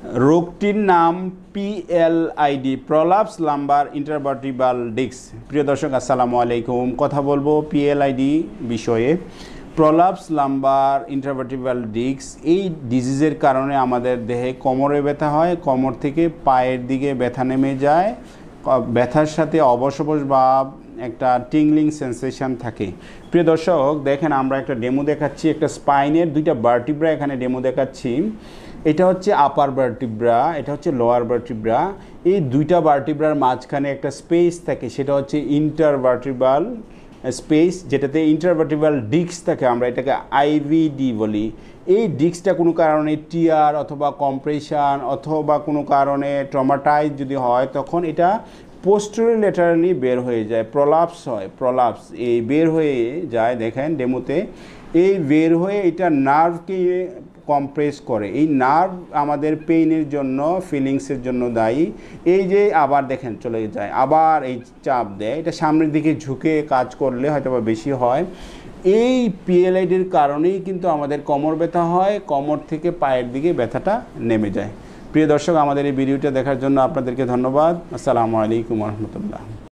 রোগটির নাম PLID, prolapse lumber intervertebral disk. প্রিয় দর্শক আসসালামু আলাইকুম। কথা বলবো পিএলআইডি বিষয়ে। প্রলাপস লাম্বার ইন্টারভার্টিব্রাল ডিস্ক এই ডিজিজের কারণে আমাদের দেহে কোমরে ব্যথা হয়, কোমর থেকে পায়ের দিকে ব্যথা নেমে যায়, ব্যথার সাথে অবশ ভাব, একটা টিংলিং সেন্সেশন থাকে। প্রিয় দর্শক দেখেন, আমরা একটা ডেমো দেখাচ্ছি, একটা স্পাইনের দুইটা ভার্টিব্রা এখানে ডেমো দেখাচ্ছি। এটা হচ্ছে আপার ভার্টিব্রা, এটা হচ্ছে লোয়ার ভার্টিব্রা। এই দুইটা ভার্টিব্রার মাঝখানে একটা স্পেস থাকে, সেটা হচ্ছে ইন্টারভার্টিব্রাল স্পেস, যেটাতে ইন্টারভার্টিব্রাল ডিস্ক থাকে, আমরা এটাকে আইভিডি বলি। এই ডিস্কটা কোনো কারণে টিয়ার অথবা কম্প্রেশন অথবা কোনো কারণে ট্রমাটাইজ যদি হয়, তখন এটা পোস্টেরিয়রলি বের হয়ে যায়, প্রলাপস হয়। প্রলাপস এই বের হয়ে যায়, দেখেন ডেমোতে, এই বের হয়ে এটা নার্ভকে কম্প্রেস করে। এই নার্ভ আমাদের পেইনের জন্য, ফিলিংসের জন্য দায়ী। এই যে আবার দেখেন চলে যায়, আবার এই চাপ দেয়, এটা সামনের দিকে ঝুঁকে কাজ করলে হয়তো বা বেশি হয়। এই পিএলআইডির কারণেই কিন্তু আমাদের কোমর ব্যথা হয়, কোমর থেকে পায়ের দিকে ব্যথাটা নেমে যায়। প্রিয় দর্শক, আমাদের এই ভিডিওটা দেখার জন্য আপনাদেরকে ধন্যবাদ। আসসালামু আলাইকুম রহমতুল্লাহ।